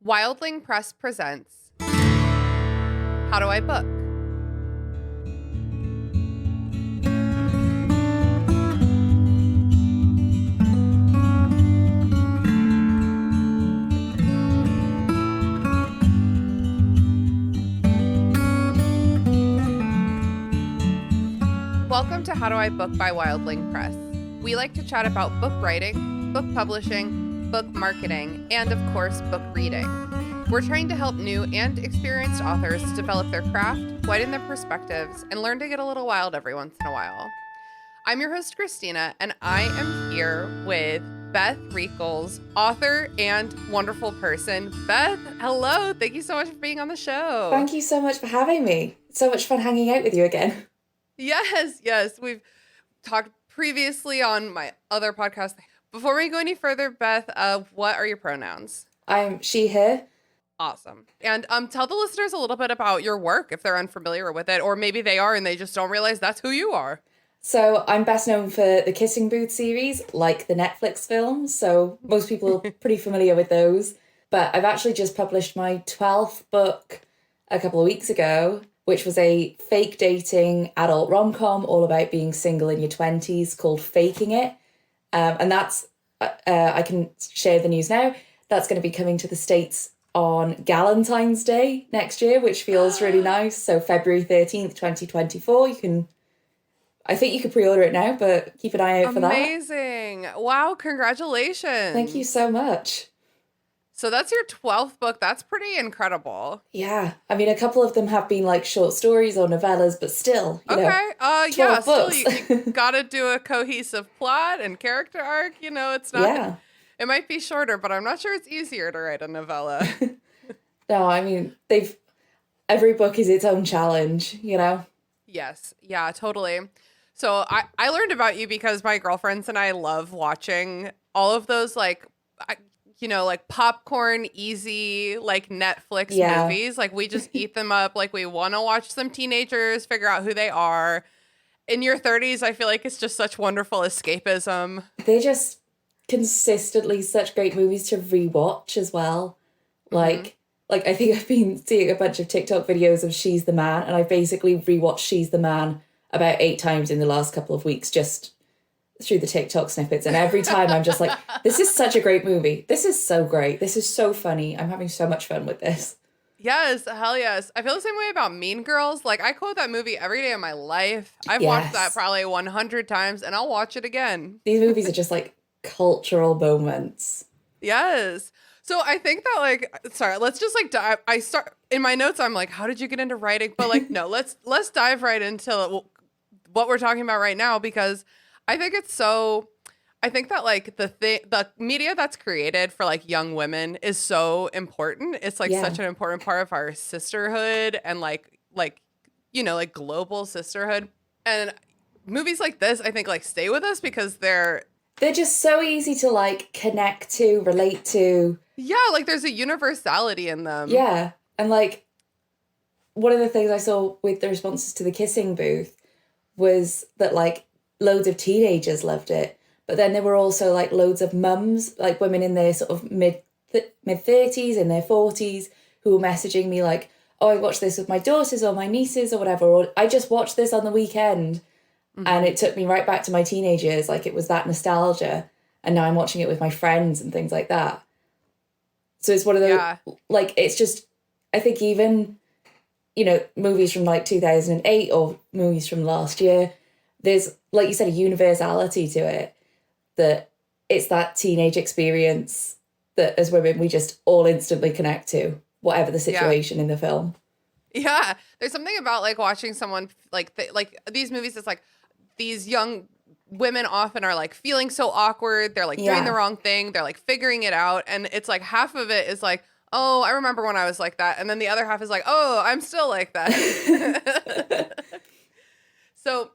Wildling Press presents How Do I Book? Welcome to How Do I Book by Wildling Press. We like to chat about book writing, book publishing, book marketing, and of course, book reading. We're trying to help new and experienced authors develop their craft, widen their perspectives, and learn to get a little wild every once in a while. I'm your host, Christina, and I am here with Beth Reekles, author and wonderful person. Beth, hello. Thank you so much for being on the show. Thank you so much for having me. It's so much fun hanging out with you again. Yes. We've talked previously on my other podcast. Before we go any further, Beth, what are your pronouns? I'm she, her. Awesome. And tell the listeners a little bit about your work if they're unfamiliar with it, or maybe they are and they just don't realize that's who you are. So I'm best known for the Kissing Booth series, like the Netflix films. So most people are pretty familiar with those. But I've actually just published my 12th book a couple of weeks ago, which was a fake dating adult rom-com all about being single in your 20s called Faking It. And that's, I can share the news now, that's going to be coming to the States on Galentine's Day next year, which feels really nice. So February 13th, 2024, I think you could pre-order it now, but keep an eye out for that. Amazing. Wow, congratulations. Thank you so much. So that's your 12th book. That's pretty incredible. Yeah. I mean, a couple of them have been like short stories or novellas, but still, you know, 12 books. Still you gotta do a cohesive plot and character arc. You know, it's not, yeah. It might be shorter, but I'm not sure it's easier to write a novella. No, I mean, every book is its own challenge, you know? Yes. Yeah, totally. So I learned about you because my girlfriends and I love watching all of those like popcorn easy, like Netflix movies. Like we just eat them up. Like we want to watch some teenagers, figure out who they are. In your 30s, I feel like it's just such wonderful escapism. They're just consistently such great movies to rewatch as well. Like I think I've been seeing a bunch of TikTok videos of She's the Man, and I basically rewatched She's the Man about 8 times in the last couple of weeks just through the TikTok snippets, and every time I'm just like, this is such a great movie. This is so great. This is so funny. I'm having so much fun with this. Yes, hell yes. I feel the same way about Mean Girls. Like I quote that movie every day of my life. I've watched that probably 100 times and I'll watch it again. These movies are just like cultural moments. Yes. So I think that let's just like dive. I start in my notes. I'm like, how did you get into writing? But like, no, let's dive right into what we're talking about right now, because I think that like the media that's created for like young women is so important. It's like such an important part of our sisterhood and like global sisterhood. And movies like this, I think like stay with us because they're just so easy to like connect to, relate to. Yeah, like there's a universality in them. Yeah. And like one of the things I saw with the responses to the Kissing Booth was that like loads of teenagers loved it, but then there were also like loads of mums, like women in their sort of mid 30s, in their 40s, who were messaging me like, oh, I watched this with my daughters or my nieces or whatever, or I just watched this on the weekend. And it took me right back to my teenage years. Like it was that nostalgia, and now I'm watching it with my friends and things like that. So it's one of those like, it's just, I think even, you know, movies from like 2008 or movies from last year, there's, like you said, a universality to it, that it's that teenage experience that as women we just all instantly connect to, whatever the situation in the film. Yeah, there's something about like watching someone like these movies. It's like these young women often are like feeling so awkward. They're like doing the wrong thing. They're like figuring it out, and it's like half of it is like, oh, I remember when I was like that, and then the other half is like, oh, I'm still like that. So.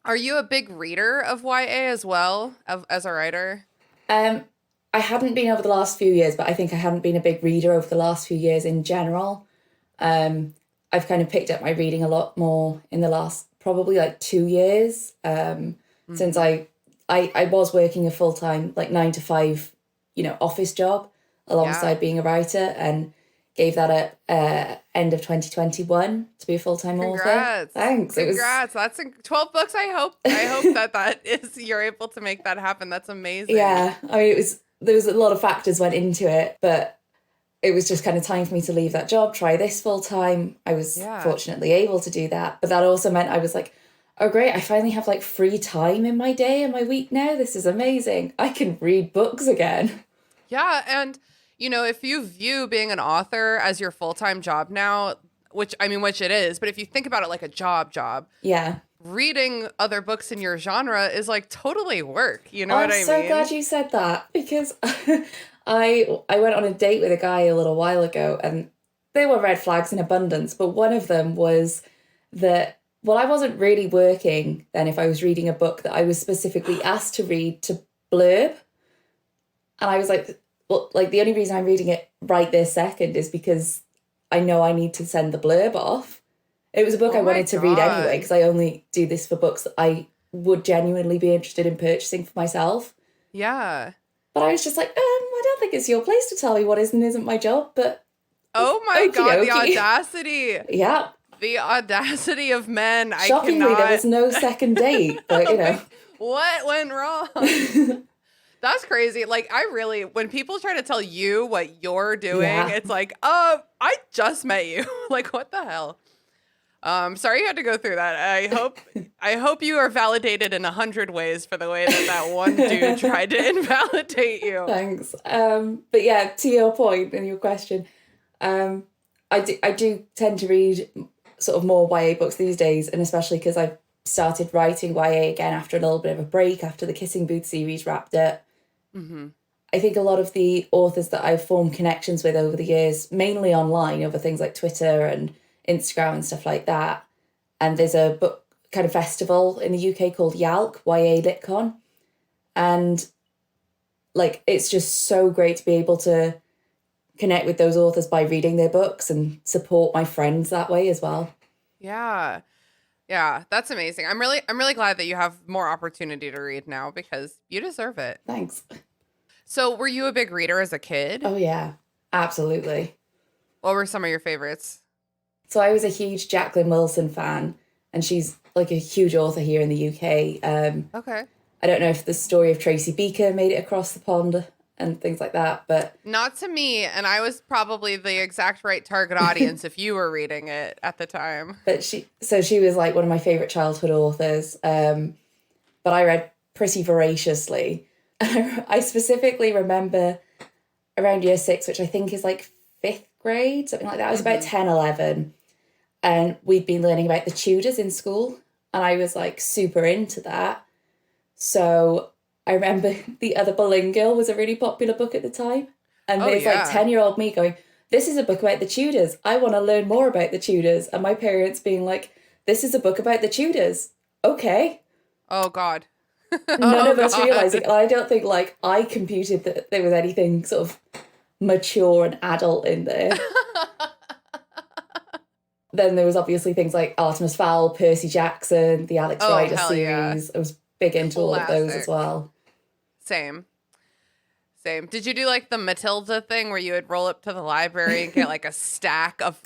Are you a big reader of YA as well, as a writer? I hadn't been over the last few years, but I think I haven't been a big reader over the last few years in general. I've kind of picked up my reading a lot more in the last probably like 2 years, since I was working a full-time like 9 to 5, you know, office job Yeah. alongside being a writer, and gave that at end of 2021 to be a full-time author. Congrats. Thanks. It was, Congrats. 12 books. I hope that is you're able to make that happen. That's amazing. yeah, I mean, there was a lot of factors went into it, but it was just kind of time for me to leave that job, try this full time. I was Yeah. fortunately able to do that, but that also meant I was like, oh great, I finally have like free time in my day and my week now. This is amazing. I can read books again. Yeah, and if you view being an author as your full-time job now, which it is, but if you think about it like a job, Yeah. reading other books in your genre is like totally work. You know Oh, what I'm I so mean? glad you said that, because I went on a date with a guy a little while ago, and there were red flags in abundance, but one of them was that, well, I wasn't really working then if I was reading a book that I was specifically asked to read to blurb. And I was like, well, like the only reason I'm reading it right this second is because I know I need to send the blurb off. It was a book Oh I my wanted to read anyway, God. because I only do this for books that I would genuinely be interested in purchasing for myself. Yeah. But I was just like, I don't think it's your place to tell me what is and isn't my job, but Oh my okie God, the dokie. audacity. Yeah. The audacity of men. I Shockingly, there was cannot. no second date, but Like, what went wrong? That's crazy. Like, when people try to tell you what you're doing, Yeah. it's like, I just met you. Like, what the hell? Sorry you had to go through that. I hope you are validated in 100 ways for the way that one dude tried to invalidate you. Thanks. But yeah, to your point and your question, I do tend to read sort of more YA books these days, and especially because I've started writing YA again after a little bit of a break after the Kissing Booth series wrapped up. Mm-hmm. I think a lot of the authors that I've formed connections with over the years, mainly online over things like Twitter and Instagram and stuff like that. And there's a book kind of festival in the UK called YALC, YA LitCon. And like, it's just so great to be able to connect with those authors by reading their books and support my friends that way as well. Yeah. Yeah, that's amazing. I'm really glad that you have more opportunity to read now because you deserve it. Thanks. So, were you a big reader as a kid? Oh yeah, absolutely. What were some of your favorites? So I was a huge Jacqueline Wilson fan, and she's like a huge author here in the UK. Okay. I don't know if the story of Tracy Beaker made it across the pond and things like that, but Not to me, and I was probably the exact right target audience if you were reading it at the time. she was like one of my favorite childhood authors. But I read pretty voraciously. I specifically remember around year 6, which I think is like 5th grade, something like that. I was about 10, 11, and we'd been learning about the Tudors in school, and I was like super into that. So I remember The Other Boleyn Girl was a really popular book at the time, and Oh, there's yeah. like 10-year-old me going, this is a book about the Tudors. I want to learn more about the Tudors. And my parents being like, this is a book about the Tudors. Okay. Oh God. None of us God. realising. And I don't think like I computed that there was anything sort of mature and adult in there. Then there was obviously things like Artemis Fowl, Percy Jackson, the Alex Oh, Rider hell yeah. series. I was big into all of those as Classic. well. Same. Did you do like the Matilda thing where you would roll up to the library and get like a stack of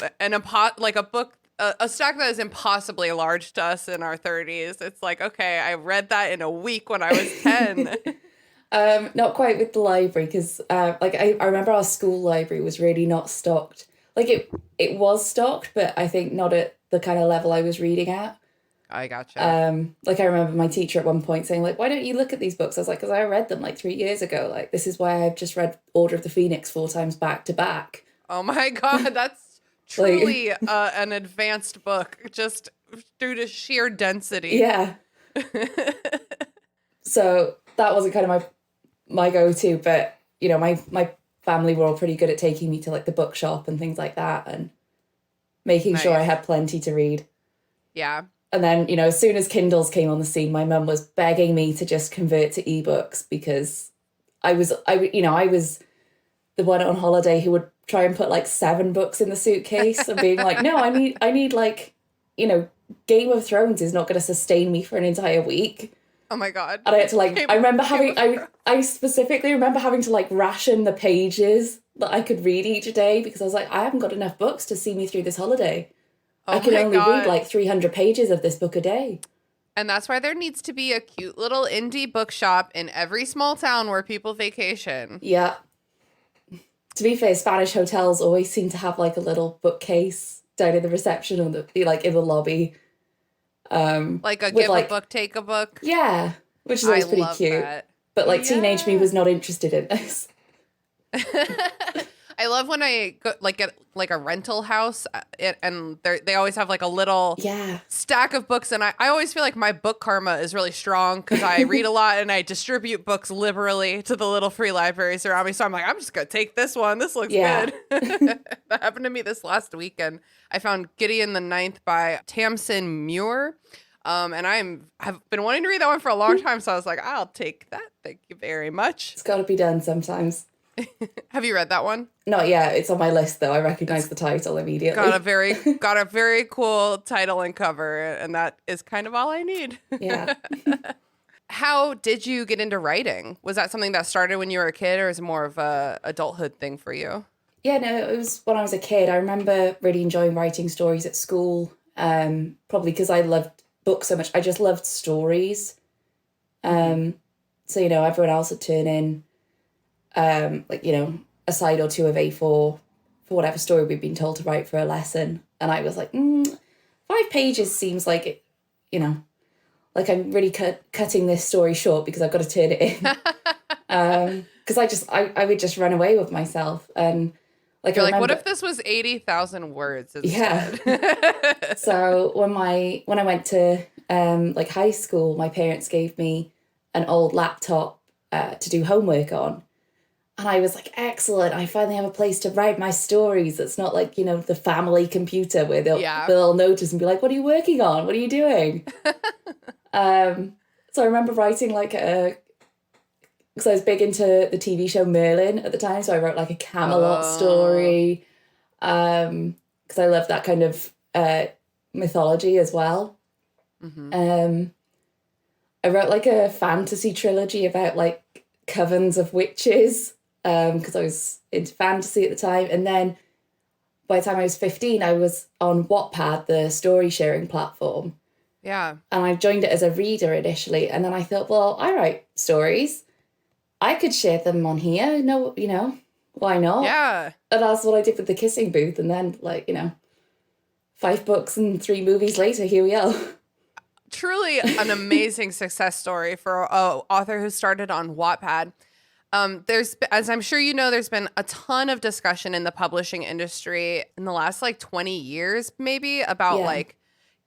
like a book, a stack that is impossibly large to us in our 30s? It's like, okay, I read that in a week when I was 10. Not quite with the library, because like I remember our school library was really not stocked. Like it was stocked, but I think not at the kind of level I was reading at. I gotcha. Like I remember my teacher at one point saying like, why don't you look at these books? I was like, because I read them like 3 years ago. Like, this is why I've just read Order of the Phoenix 4 times back to back. Oh my God, that's truly an advanced book, just due to sheer density. Yeah. So that wasn't kind of my go-to, but you know, my family were all pretty good at taking me to like the bookshop and things like that and making sure I Nice. had plenty to read. Yeah. And then, you know, as soon as Kindles came on the scene, my mum was begging me to just convert to ebooks, because I was the one on holiday who would try and put like 7 books in the suitcase and being like, no, I need like, you know, Game of Thrones is not going to sustain me for an entire week. Oh my God. And I had to like, I remember having, Game of I specifically remember having to like ration the pages that I could read each day because I was like, I haven't got enough books to see me through this holiday. Oh I can my only read God. like 300 pages of this book a day. And that's why there needs to be a cute little indie bookshop in every small town where people vacation. Yeah. To be fair, Spanish hotels always seem to have like a little bookcase down in the reception or the like in the lobby. Like a with give like, a book, take a book. yeah, which is always I pretty love cute. that. But like teenage me Yeah. was not interested in this. I love when I go, like get like a rental house and they always have like a little Yeah. stack of books, and I always feel like my book karma is really strong because I read a lot and I distribute books liberally to the little free libraries around me. So I'm like, I'm just gonna take this one. This looks Yeah. good. That happened to me this last weekend. I found Gideon the Ninth by Tamsin Muir. And have been wanting to read that one for a long time, so I was like, I'll take that. Thank you very much. It's got to be done sometimes. Have you read that one? Not yet. It's on my list though. I recognize the title immediately. Got a very cool title and cover, and that is kind of all I need. Yeah. How did you get into writing? Was that something that started when you were a kid, or is it more of a adulthood thing for you? Yeah, no, it was when I was a kid. I remember really enjoying writing stories at school. Probably because I loved books so much. I just loved stories. So, you know, everyone else would turn in like, you know, a side or two of A4 for whatever story we'd been told to write for a lesson. And I was like, 5 pages seems like, it, you know, like I'm really cutting this story short because I've got to turn it in. Because I would just run away with myself. And like, You're I like, remember, what if this was 80,000 words instead? Yeah. So when I went to like high school, my parents gave me an old laptop to do homework on. And I was like, excellent, I finally have a place to write my stories. It's not like, you know, the family computer where they'll notice and be like, what are you working on? What are you doing? So I remember writing like because I was big into the TV show Merlin at the time. So I wrote like a Camelot story because I love that kind of mythology as well. Mm-hmm. I wrote like a fantasy trilogy about like covens of witches because I was into fantasy at the time. And then by the time I was 15, I was on Wattpad, the story sharing platform. Yeah. And I joined it as a reader initially. And then I thought, well, I write stories. I could share them on here. No, you know, why not? Yeah. And that's what I did with The Kissing Booth. And then, like, you know, 5 books and 3 movies later, here we are. Truly an amazing success story for an author who started on Wattpad. There's, as I'm sure you know, there's been a ton of discussion in the publishing industry in the last like 20 years, maybe, about like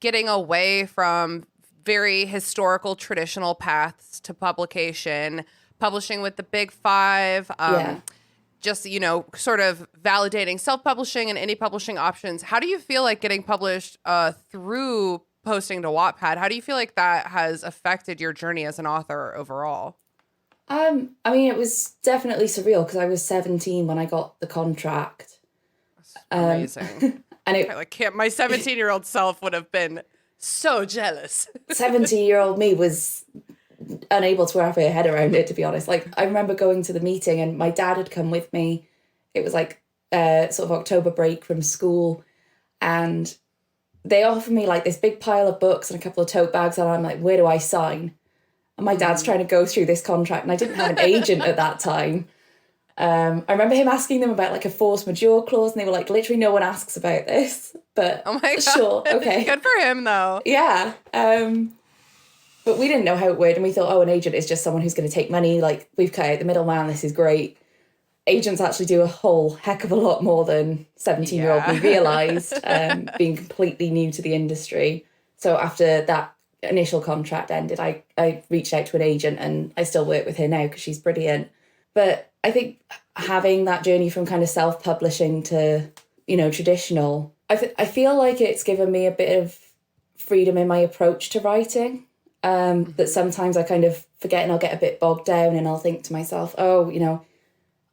getting away from very historical traditional paths to publication, publishing with the big 5, just, you know, sort of validating self-publishing and indie publishing options. How do you feel like getting published through posting to Wattpad? How do you feel like that has affected your journey as an author overall? I mean, it was definitely surreal because I was 17 when I got the contract. Amazing. And it, my 17-year-old self would have been so jealous. 17-year-old me was unable to wrap her head around it, to be honest. Like, I remember going to the meeting and my dad had come with me. It was like sort of October break from school, and they offered me like this big pile of books and a couple of tote bags, and I'm like, where do I sign? And my dad's trying to go through this contract, and I didn't have an agent at that time. I remember him asking them about like a force majeure clause, and they were like, literally no one asks about this. But oh my God. Sure, okay. Good for him though. Yeah. But we didn't know how it would, and we thought, oh, an agent is just someone who's going to take money. Like, we've cut out the middleman, this is great. Agents actually do a whole heck of a lot more than 17-year-old me realised, being completely new to the industry. So after that initial contract ended, I reached out to an agent, and I still work with her now because she's brilliant. But I think having that journey from kind of self-publishing to, you know, traditional, I feel like it's given me a bit of freedom in my approach to writing, that sometimes I kind of forget and I'll get a bit bogged down and I'll think to myself, oh, you know,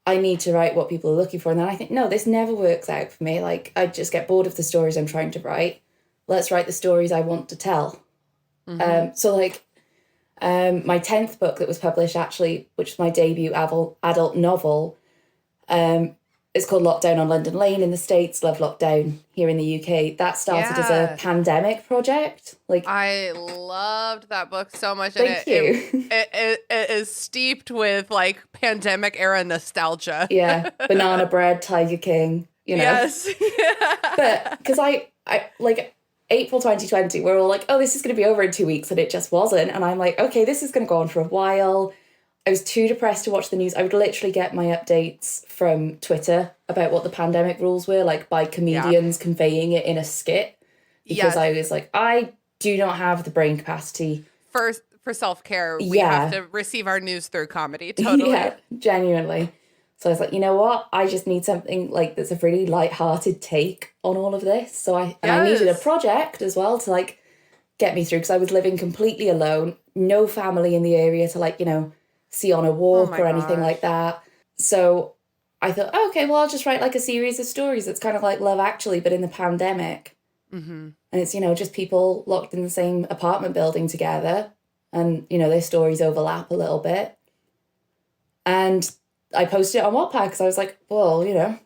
I need to write what people are looking for. And then I think, no, this never works out for me. Like, I just get bored of the stories I'm trying to write. Let's write the stories I want to tell. So like, My 10th book that was published, actually, which was my debut adult novel, it's called Lockdown on London Lane in the States, Love Lockdown here in the UK. That started as a Yeah. pandemic project. Like, I loved that book so much, and thank you. it is steeped with like pandemic era nostalgia. Yeah, Banana Bread, Tiger King, you know. Yes. But because I like April 2020, we're all like, oh, this is going to be over in 2 weeks, and it just wasn't. And I'm like, okay, this is going to go on for a while. I was too depressed to watch the news. I would literally get my updates from Twitter about what the pandemic rules were, like by comedians conveying it in a skit. Because I was like, I do not have the brain capacity. For self-care, we have to receive our news through comedy. Totally. Yeah, genuinely. So I was like, you know what? I just need something like that's a really light-hearted take on all of this. So I needed a project as well to like get me through, because I was living completely alone, no family in the area to like, you know, see on a walk or anything like that. So I thought, oh, okay, well, I'll just write like a series of stories. It's kind of like Love Actually, but in the pandemic. Mm-hmm. And it's, you know, just people locked in the same apartment building together, and, you know, their stories overlap a little bit. And I posted it on Wattpad because I was like, well, you know,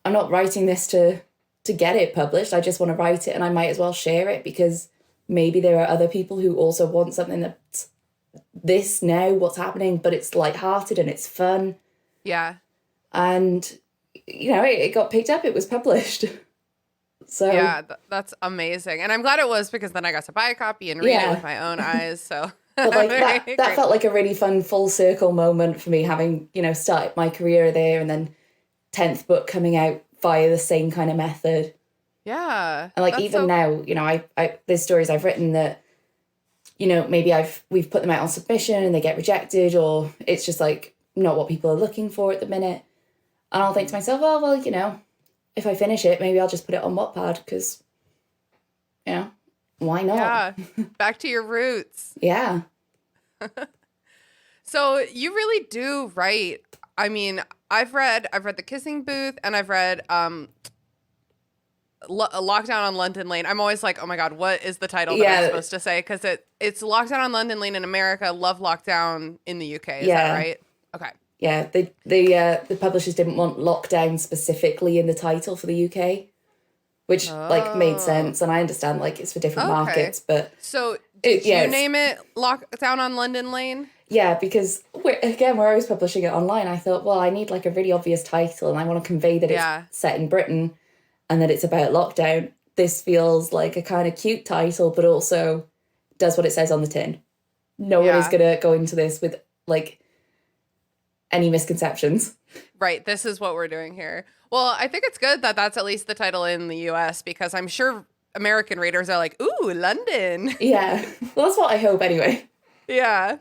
I'm not writing this to get it published. I just want to write it, and I might as well share it, because maybe there are other people who also want something that's this now, what's happening, but it's lighthearted and it's fun. Yeah. And, you know, it got picked up. It was published. So yeah, that's amazing. And I'm glad it was, because then I got to buy a copy and read it with my own eyes. So but like that felt like a really fun full circle moment for me, having, you know, started my career there, and then 10th book coming out via the same kind of method. Yeah. And like even now, you know, I there's stories I've written that, you know, maybe we've put them out on submission and they get rejected, or it's just like not what people are looking for at the minute. And I'll think to myself, oh, well, you know, if I finish it, maybe I'll just put it on Wattpad, because, you know, why not? Yeah. Back to your roots. Yeah. So you really do write. I mean, I've read The Kissing Booth, and I've read Lockdown on London Lane. I'm always like, oh my God, what is the title that I'm supposed to say? Because it's Lockdown on London Lane in America, Love Lockdown in the UK. Is that right? Okay. Yeah, the publishers didn't want lockdown specifically in the title for the UK, which like made sense, and I understand like it's for different markets, but so did you name it Lockdown on London Lane? Yeah, because where I was publishing it online, I thought, well, I need like a really obvious title, and I want to convey that it's set in Britain and that it's about lockdown. This feels like a kind of cute title, but also does what it says on the tin. No one is gonna go into this with like any misconceptions. Right. This is what we're doing here. Well, I think it's good that that's at least the title in the US, because I'm sure American readers are like, ooh, London. Yeah. Well, that's what I hope anyway. Yeah.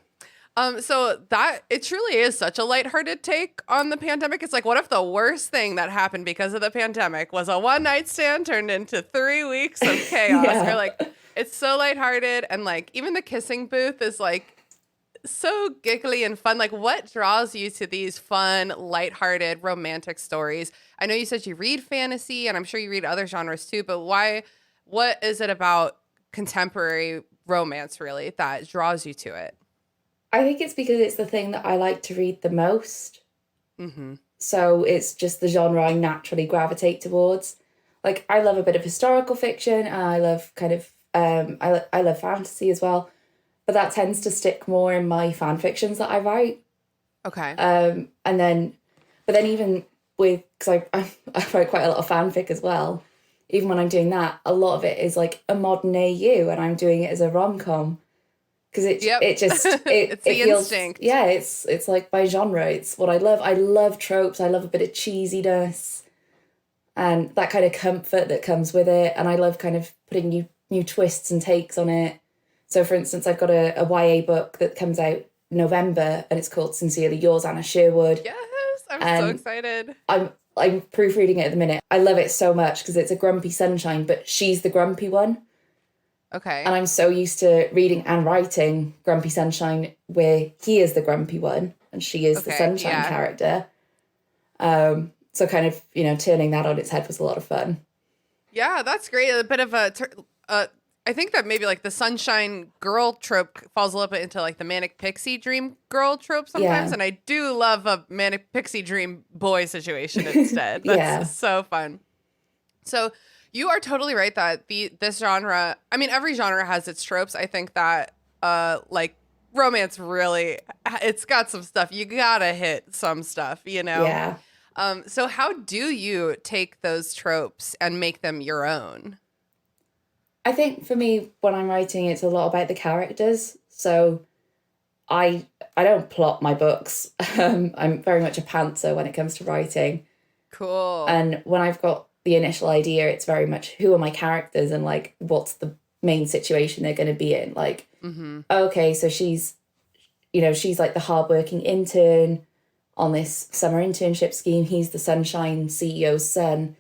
So that it truly is such a lighthearted take on the pandemic. It's like, what if the worst thing that happened because of the pandemic was a one-night stand turned into 3 weeks of chaos? Or like, it's so lighthearted, and like even The Kissing Booth is like so giggly and fun. Like, what draws you to these fun, lighthearted, romantic stories? I know you said you read fantasy, and I'm sure you read other genres too, but why? What is it about contemporary romance really that draws you to it? I think it's because it's the thing that I like to read the most. Mm-hmm. So it's just the genre I naturally gravitate towards. Like, I love a bit of historical fiction, and I love kind of I love fantasy as well, but that tends to stick more in my fan fictions that I write. Okay. But then even with, because I write quite a lot of fanfic as well. Even when I'm doing that, a lot of it is like a modern AU, and I'm doing it as a rom-com. Because it just it's the feels, instinct. Yeah, it's like my genre. It's what I love. I love tropes. I love a bit of cheesiness, and that kind of comfort that comes with it. And I love kind of putting new twists and takes on it. So, for instance, I've got a YA book that comes out in November, and it's called Sincerely Yours, Anna Sherwood. Yes, I'm so excited. I'm proofreading it at the minute. I love it so much because it's a grumpy sunshine, but she's the grumpy one. Okay. And I'm so used to reading and writing Grumpy Sunshine, where he is the grumpy one and she is the sunshine character. So kind of, you know, turning that on its head was a lot of fun. Yeah, that's great. A bit of a I think that maybe like the sunshine girl trope falls a little bit into like the manic pixie dream girl trope sometimes. Yeah. And I do love a manic pixie dream boy situation instead. Yeah. That's so fun. So you are totally right that this genre, I mean, every genre has its tropes. I think that like romance really, it's got some stuff. You gotta hit some stuff, you know? Yeah. So how do you take those tropes and make them your own? I think for me, when I'm writing, it's a lot about the characters. So I don't plot my books. I'm very much a pantser when it comes to writing. Cool. And when I've got the initial idea, it's very much who are my characters and like what's the main situation they're going to be in. Like, okay, so she's like the hardworking intern on this summer internship scheme. He's the sunshine CEO's son.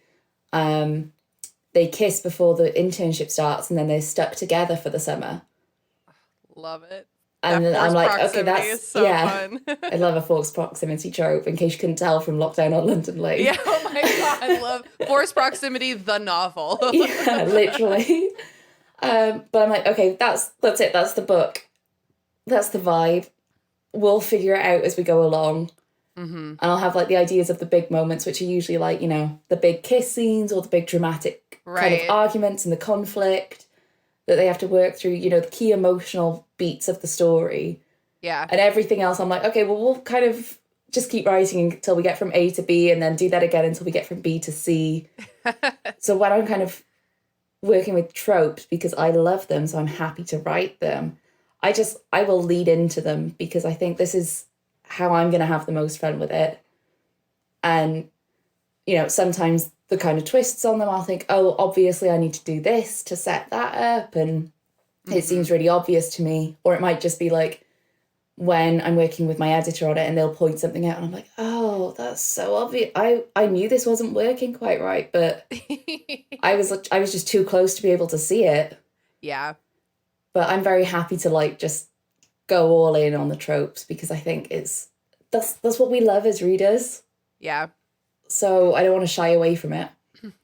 They kiss before the internship starts and then they're stuck together for the summer. Love it. And then I'm like, okay, that's so fun. I love a forced proximity trope, in case you couldn't tell from Lockdown on London Lane. Yeah, oh my God, I love forced proximity, the novel. Yeah, literally. But I'm like, okay, that's it. That's the book. That's the vibe. We'll figure it out as we go along. And I'll have like the ideas of the big moments, which are usually like, you know, the big kiss scenes or the big dramatic kind of arguments and the conflict that they have to work through, you know, the key emotional beats of the story. Yeah. And everything else, I'm like, okay, well, we'll kind of just keep writing until we get from A to B and then do that again until we get from B to C. So when I'm kind of working with tropes, because I love them, so I'm happy to write them, I will lead into them because I think this is how I'm going to have the most fun with it. And, you know, sometimes the kind of twists on them, I'll think, oh, obviously I need to do this to set that up. And it seems really obvious to me. Or it might just be like when I'm working with my editor on it and they'll point something out and I'm like, oh, that's so obvious. I knew this wasn't working quite right, but I was just too close to be able to see it. Yeah. But I'm very happy to like just go all in on the tropes because I think that's what we love as readers. Yeah. So I don't want to shy away from it.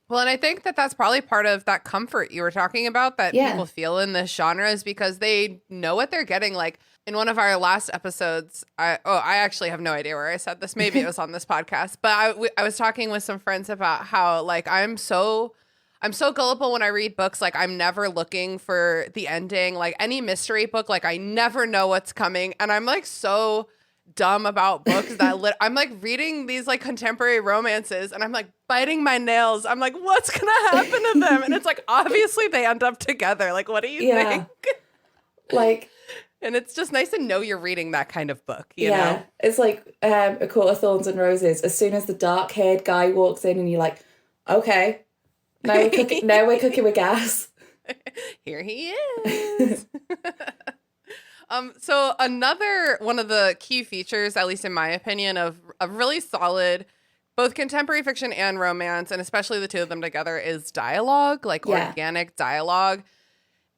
Well, and I think that that's probably part of that comfort you were talking about that people feel in this genre is because they know what they're getting. Like in one of our last episodes, I actually have no idea where I said this. Maybe it was on this podcast, but I was talking with some friends about how like I'm so gullible when I read books. Like I'm never looking for the ending. Like any mystery book, like I never know what's coming, and I'm like so dumb about books that I'm like reading these like contemporary romances and I'm like biting my nails. I'm like, what's gonna happen to them? And it's like obviously they end up together. Like, what do you think? Like, and it's just nice to know you're reading that kind of book. You know, it's like A Court of Thorns and Roses. As soon as the dark-haired guy walks in, and you're like, okay, now we're cooking with gas. Here he is. So another one of the key features, at least in my opinion, of a really solid, both contemporary fiction and romance, and especially the two of them together, is dialogue, like organic dialogue.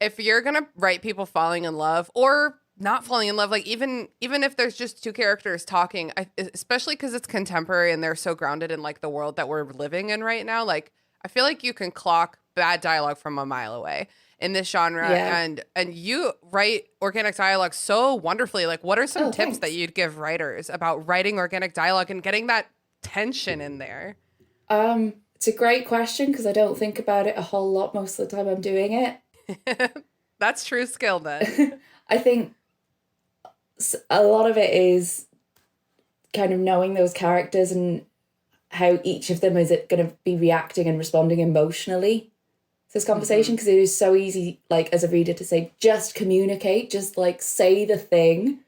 If you're going to write people falling in love or not falling in love, like even if there's just two characters talking, especially because it's contemporary and they're so grounded in like the world that we're living in right now, like I feel like you can clock bad dialogue from a mile away in this genre. And you write organic dialogue so wonderfully. Like what are some tips that you'd give writers about writing organic dialogue and getting that tension in there? It's a great question because I don't think about it a whole lot most of the time I'm doing it. That's true skill then. I think a lot of it is kind of knowing those characters and how each of them is going to be reacting and responding emotionally to this conversation, because it is so easy, like as a reader, to say just communicate, just like say the thing.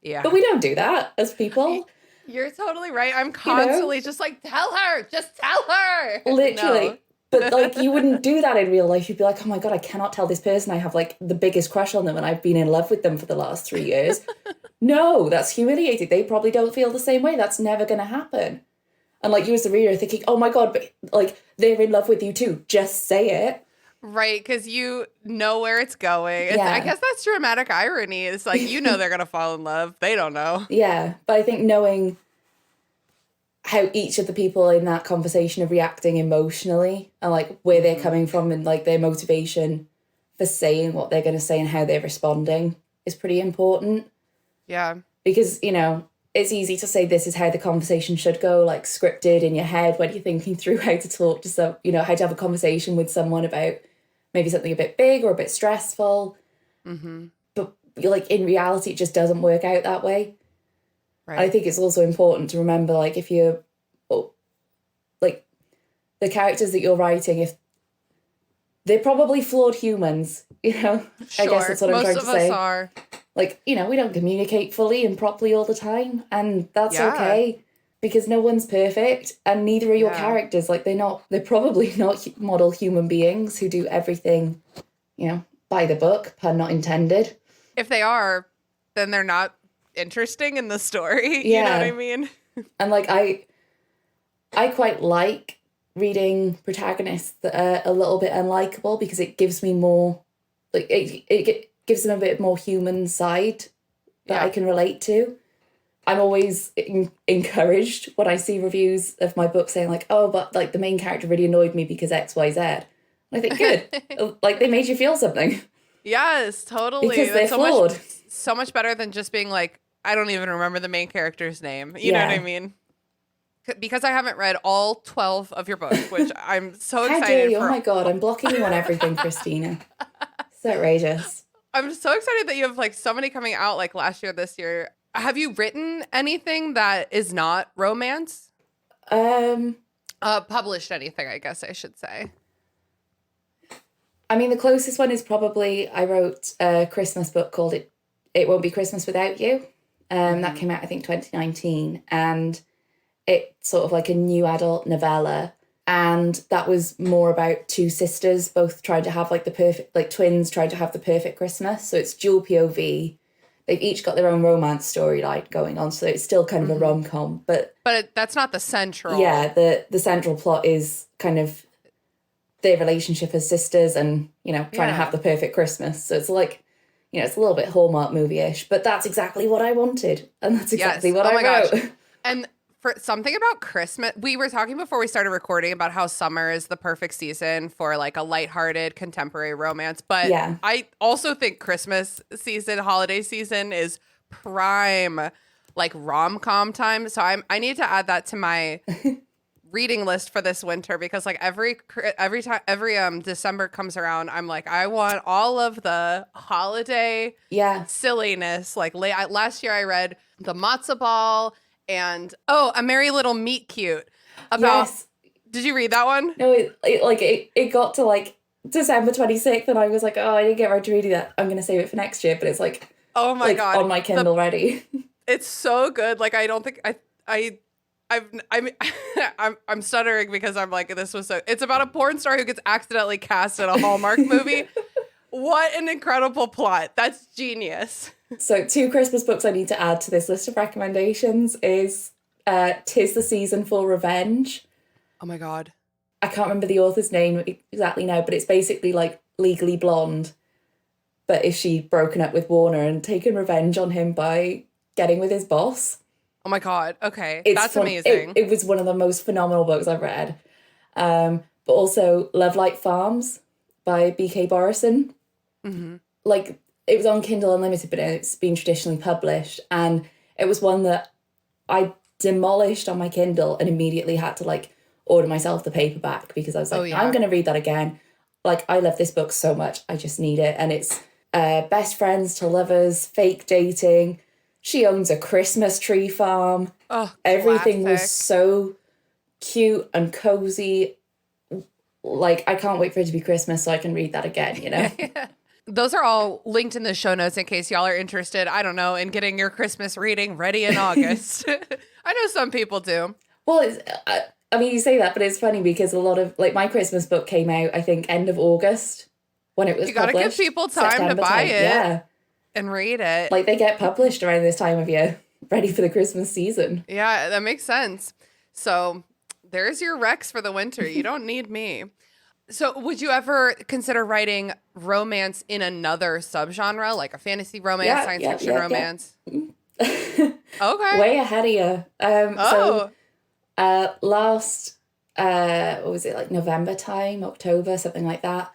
Yeah, but we don't do that as people. You're totally right. I'm constantly just like, tell her, just tell her. Literally. No. But like you wouldn't do that in real life. You'd be like, oh my God, I cannot tell this person I have like the biggest crush on them and I've been in love with them for the last 3 years. No, that's humiliating. They probably don't feel the same way. That's never going to happen. And like you as the reader thinking, oh my God, but like they're in love with you too. Just say it. Right, because you know where it's going. I guess that's dramatic irony. It's like, you know they're going to fall in love. They don't know. Yeah, but I think knowing how each of the people in that conversation are reacting emotionally and like where they're coming from and like their motivation for for saying what they're going to say and how they're responding is pretty important. Yeah. Because, you know, it's easy to say this is how the conversation should go, like scripted in your head when you're thinking through how to talk to some, you know, how to have a conversation with someone about maybe something a bit big or a bit stressful. Mm-hmm. But like in reality, it just doesn't work out that way. Right. I think it's also important to remember, like, if you're, like, the characters that you're writing, if they're probably flawed humans, you know? Sure. I guess that's what I'm trying to say. Most of us are. Like, you know, we don't communicate fully and properly all the time, and that's Yeah. okay, because no one's perfect, and neither are your Yeah. characters. Like, they're probably not model human beings who do everything, you know, by the book, pun not intended. If they are, then they're not interesting in the story. Yeah. You know what I mean? And like, I quite like reading protagonists that are a little bit unlikable, because it gives me more, like, it gives them a bit more human side that I can relate to. I'm always encouraged when I see reviews of my book saying like, oh, but like the main character really annoyed me because X, Y, Z. And I think, good. Like, they made you feel something. Yes, totally. Because they're That's flawed. so much better than just being like, I don't even remember the main character's name. You know what I mean? Because I haven't read all 12 of your books, which I'm so excited How dare you? for. Oh my God, I'm blocking you on everything, Christina. It's outrageous. I'm so excited that you have like so many coming out like last year, this year. Have you written anything that is not romance? Published anything, I guess I should say. I mean, the closest one is probably, I wrote a Christmas book called It Won't Be Christmas Without You. That came out, I think, 2019. And it's sort of like a new adult novella. And that was more about two sisters, both trying to have like the perfect, like twins trying to have the perfect Christmas. So it's dual POV. They've each got their own romance storyline going on. So it's still kind of a rom-com. But that's not the central. Yeah, the central plot is kind of their relationship as sisters and, you know, trying to have the perfect Christmas. So it's like, you know, it's a little bit Hallmark movie-ish. But that's exactly what I wanted. And that's exactly what I wrote. Gosh. And for something about Christmas, we were talking before we started recording about how summer is the perfect season for like a lighthearted contemporary romance. But I also think Christmas season, holiday season is prime like rom-com time. So I need to add that to my reading list for this winter, because like every time December comes around, I'm like, I want all of the holiday silliness. Like last year I read The Matzo Ball and A Merry Little Meet Cute about. Did you read that one? No, it got to like December 26th and I was like, oh, I didn't get around to reading that. I'm gonna save it for next year. But it's like, oh my God, on my Kindle ready. It's so good. Like, I don't think I'm stuttering because I'm like, this was so. It's about a porn star who gets accidentally cast in a Hallmark movie. What an incredible plot. That's genius. So 2 Christmas books I need to add to this list of recommendations is 'Tis the Season for Revenge. Oh my God. I can't remember the author's name exactly now, but it's basically like Legally Blonde. But is she broken up with Warner and taken revenge on him by getting with his boss? Oh my God. Okay. That's amazing. It was one of the most phenomenal books I've read. But also Love Light Farms by B.K. Borison. Mm-hmm. Like, it was on Kindle Unlimited, but it's been traditionally published. And it was one that I demolished on my Kindle and immediately had to like order myself the paperback because I was like, I'm going to read that again. Like, I love this book so much. I just need it. And it's best friends to lovers, fake dating. She owns a Christmas tree farm. Oh, everything classic. was so cute and cozy. Like, I can't wait for it to be Christmas so I can read that again, you know? Those are all linked in the show notes in case y'all are interested, I don't know, in getting your Christmas reading ready in August. I know some people do. Well, I mean, you say that, but it's funny because a lot of, like, my Christmas book came out, I think, end of August when it was You got to give people time to buy it and read it. Like, they get published around this time of year, ready for the Christmas season. Yeah, that makes sense. So there's your Rex for the winter. You don't need me. So would you ever consider writing romance in another subgenre, like a fantasy romance, science fiction romance? Okay. Way ahead of you. So last, what was it, like November time, October, something like that,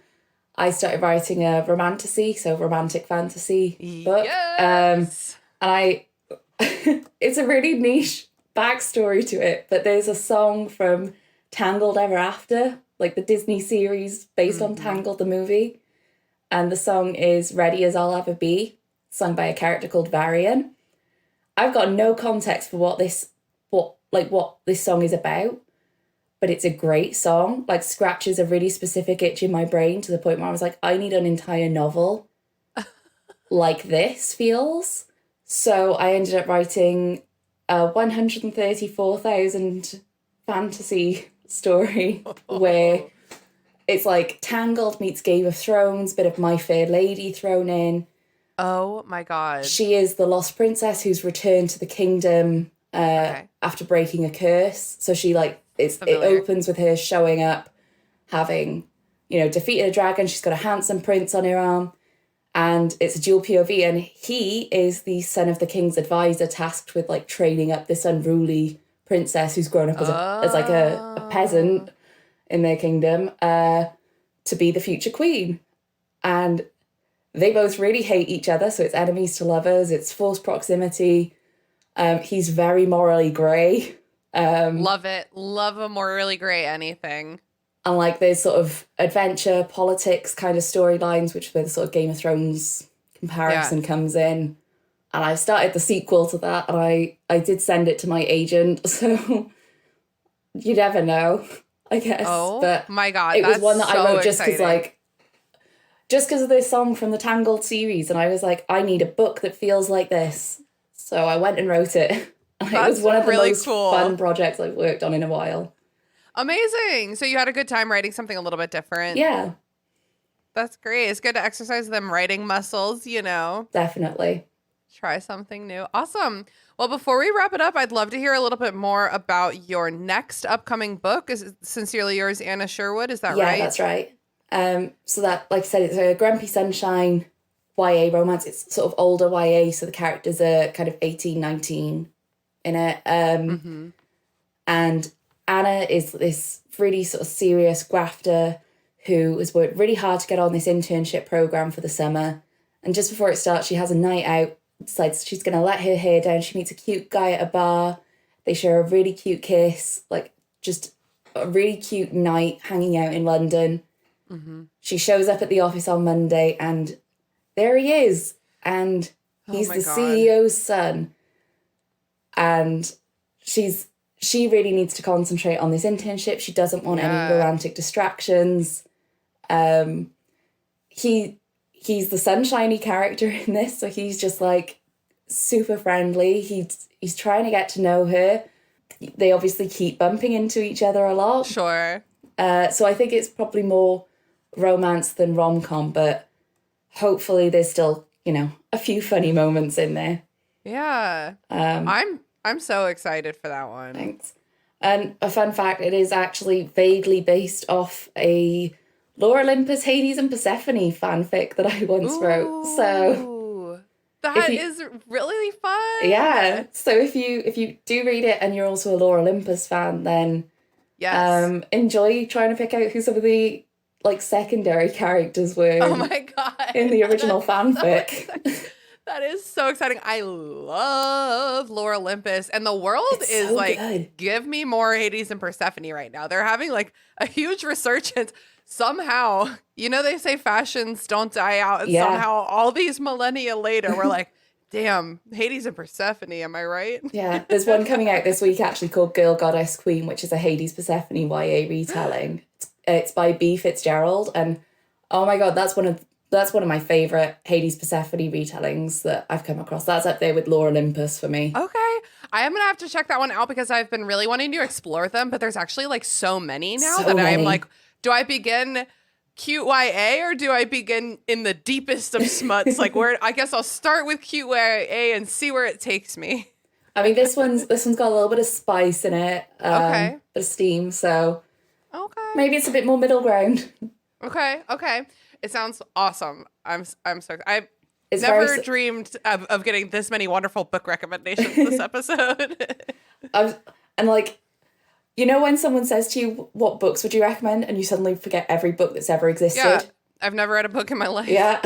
I started writing a romantasy, so romantic fantasy book. Yes. And it's a really niche backstory to it, but there's a song from Tangled Ever After, like the Disney series based on Tangled, the movie. And the song is Ready as I'll Ever Be, sung by a character called Varian. I've got no context for what this song is about, but it's a great song. Like, scratches a really specific itch in my brain to the point where I was like, I need an entire novel like this feels. So I ended up writing a 134,000 fantasy story where it's like Tangled meets Game of Thrones, bit of My Fair Lady thrown in. Oh my God. She is the lost princess who's returned to the kingdom after breaking a curse. So she it opens with her showing up, having, defeated a dragon. She's got a handsome prince on her arm, and it's a dual POV. And he is the son of the king's advisor, tasked with training up this unruly princess who's grown up as a peasant in their kingdom to be the future queen. And they both really hate each other, so it's enemies to lovers, it's forced proximity. He's very morally grey. Love it. Love a morally grey anything. And there's sort of adventure, politics kind of storylines, which where the sort of Game of Thrones comparison comes in. And I've started the sequel to that, and I did send it to my agent, so you never know, I guess. Oh, but my God. It was one that I wrote just exciting. because of this song from the Tangled series, and I was like, I need a book that feels like this. So I went and wrote it. It was one of the most fun projects I've worked on in a while. Amazing. So you had a good time writing something a little bit different. Yeah. That's great. It's good to exercise them writing muscles, Definitely. Try something new. Awesome. Well, before we wrap it up, I'd love to hear a little bit more about your next upcoming book. Is Sincerely Yours, Anna Sherwood. Is that right? Yeah, that's right. So that, like I said, it's a Grumpy Sunshine YA romance. It's sort of older YA, so the characters are kind of 18, 19 in it. And Anna is this really sort of serious grafter who has worked really hard to get on this internship program for the summer. And just before it starts, she has a night out, decides she's going to let her hair down. She meets a cute guy at a bar. They share a really cute kiss, just a really cute night hanging out in London. Mm-hmm. She shows up at the office on Monday, and there he is. And he's the CEO's son. And she really needs to concentrate on this internship. She doesn't want any romantic distractions. He's the sunshiny character in this, so he's just super friendly. He's trying to get to know her. They obviously keep bumping into each other a lot. Sure. So I think it's probably more romance than rom-com, but hopefully there's still, a few funny moments in there. Yeah. I'm so excited for that one. Thanks. And a fun fact, it is actually vaguely based off a Lore Olympus, Hades and Persephone fanfic that I once wrote. So that is really fun. Yeah. So if you do read it and you're also a Lore Olympus fan, then enjoy trying to pick out who some of the secondary characters were. Oh my God. In the original fanfic. That is so exciting. I love Lore Olympus, and the world is so good. Give me more Hades and Persephone right now. They're having a huge resurgence. Somehow, they say fashions don't die out, and somehow all these millennia later, we're damn, Hades and Persephone, am I right? Yeah, there's one coming out this week actually called Girl Goddess Queen, which is a Hades Persephone YA retelling. It's by B. Fitzgerald, and oh my God, that's one of my favourite Hades Persephone retellings that I've come across. That's up there with Lore Olympus for me. Okay. I am going to have to check that one out because I've been really wanting to explore them, but there's actually so many now I'm do I begin cute YA or do I begin in the deepest of smuts? Where I guess I'll start with cute YA and see where it takes me. I mean, this one's got a little bit of spice in it. Okay. Bit of steam, so okay. Maybe it's a bit more middle ground. Okay. It sounds awesome. I'm so I've never dreamed of getting this many wonderful book recommendations this episode. When someone says to you, what books would you recommend? And you suddenly forget every book that's ever existed. I've never read a book in my life. Yeah.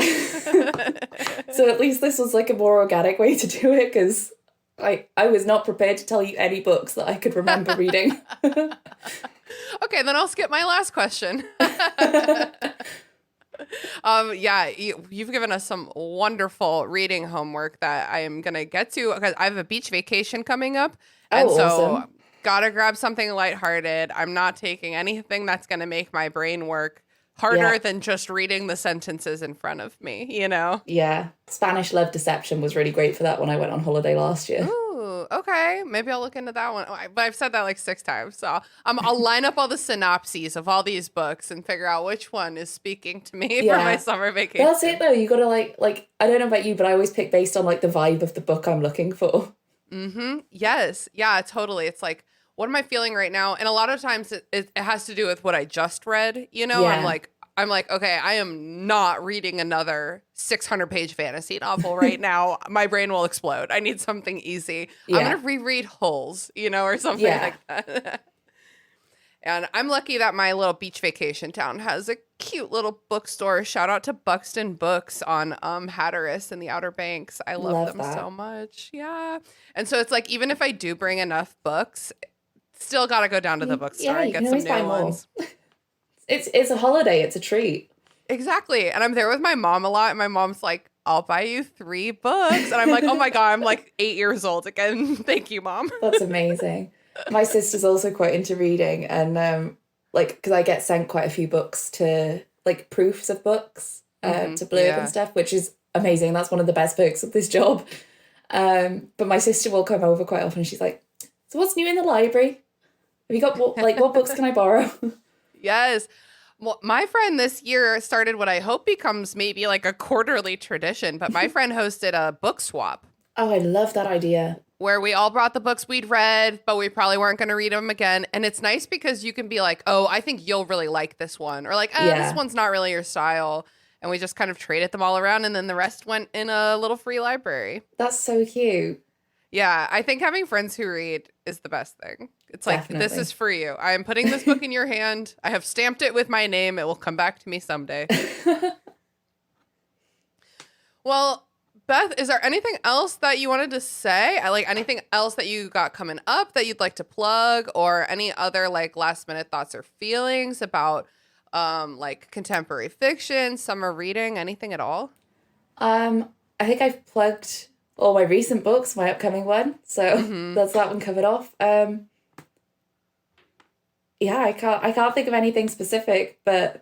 So at least this was like a more organic way to do it, because I was not prepared to tell you any books that I could remember reading. Okay, then I'll skip my last question. Yeah, you've given us some wonderful reading homework that I am going to get to, because I have a beach vacation coming up. And so awesome. gotta grab something lighthearted. I'm not taking anything that's going to make my brain work harder than just reading the sentences in front of me, you know? Yeah. Spanish Love Deception was really great for that when I went on holiday last year. Ooh, okay. Maybe I'll look into that one. But I've said that like 6 times. So I'll line up all the synopses of all these books and figure out which one is speaking to me for my summer vacation. That's it though. You gotta like I don't know about you, but I always pick based on like the vibe of the book I'm looking for. Mm-hmm. Yes. Yeah, totally. It's like, what am I feeling right now? And a lot of times it has to do with what I just read. You know, Yeah. I'm like, okay, I am not reading another 600-page fantasy novel right now. My brain will explode. I need something easy. Yeah. I'm going to reread Holes, you know, or something like that. And I'm lucky that my little beach vacation town has a cute little bookstore. Shout out to Buxton Books on Hatteras in the Outer Banks. I love them that. so much. Yeah. And so it's like, even if I do bring enough books, still got to go down to the bookstore and get some new ones. It's a holiday. It's a treat. Exactly. And I'm there with my mom a lot. And my mom's like, I'll buy you 3 books. And I'm like, oh my God, I'm like 8 years old again. Thank you, Mom. That's amazing. My sister's also quite into reading, and like, because I get sent quite a few books to like proofs of books to blurb and stuff, which is amazing. That's one of the best perks of this job. But my sister will come over quite often. And she's like, so what's new in the library? Have you got what books can I borrow? Yes. Well, my friend this year started what I hope becomes maybe like a quarterly tradition, but my friend hosted a book swap. Oh, I love that idea. Where we all brought the books we'd read, but we probably weren't going to read them again. And it's nice because you can be like, oh, I think you'll really like this one. Or like, this one's not really your style. And we just kind of traded them all around. And then the rest went in a little free library. That's so cute. Yeah, I think having friends who read is the best thing. It's like, Definitely. This is for you. I am putting this book in your hand. I have stamped it with my name. It will come back to me someday. Well, Beth, is there anything else that you wanted to say? Like anything else that you got coming up that you'd like to plug, or any other like last minute thoughts or feelings about like contemporary fiction, summer reading, anything at all? I think I've plugged all my recent books, my upcoming one. So that's that one covered off. Yeah, I can't think of anything specific, but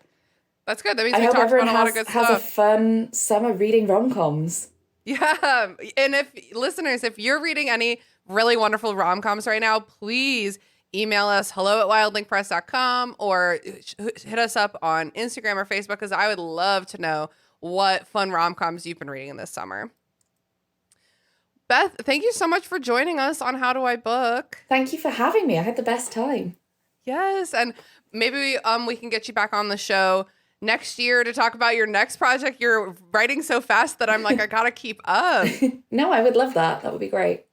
that's good. That means I we hope talked everyone about a lot of good has stuff. a fun summer reading rom-coms. Yeah. And if listeners, if you're reading any really wonderful rom-coms right now, please email us hello@wildlinkpress.com or hit us up on Instagram or Facebook, because I would love to know what fun rom-coms you've been reading this summer. Beth, thank you so much for joining us on How Do I Book? Thank you for having me. I had the best time. Yes. And maybe we can get you back on the show next year to talk about your next project. You're writing so fast that I'm like, I gotta keep up. No, I would love that. That would be great.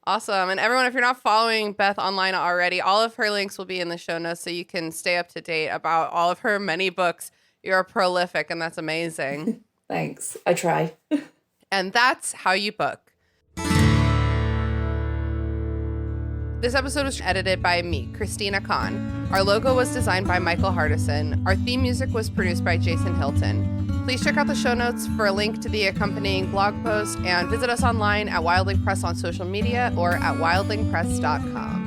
Awesome. And everyone, if you're not following Beth online already, all of her links will be in the show notes so you can stay up to date about all of her many books. You're prolific, and that's amazing. Thanks. I try. And that's how you book. This episode was edited by me, Christina Kahn. Our logo was designed by Michael Hardison. Our theme music was produced by Jason Hilton. Please check out the show notes for a link to the accompanying blog post, and visit us online at Wildling Press on social media or at wildlingpress.com.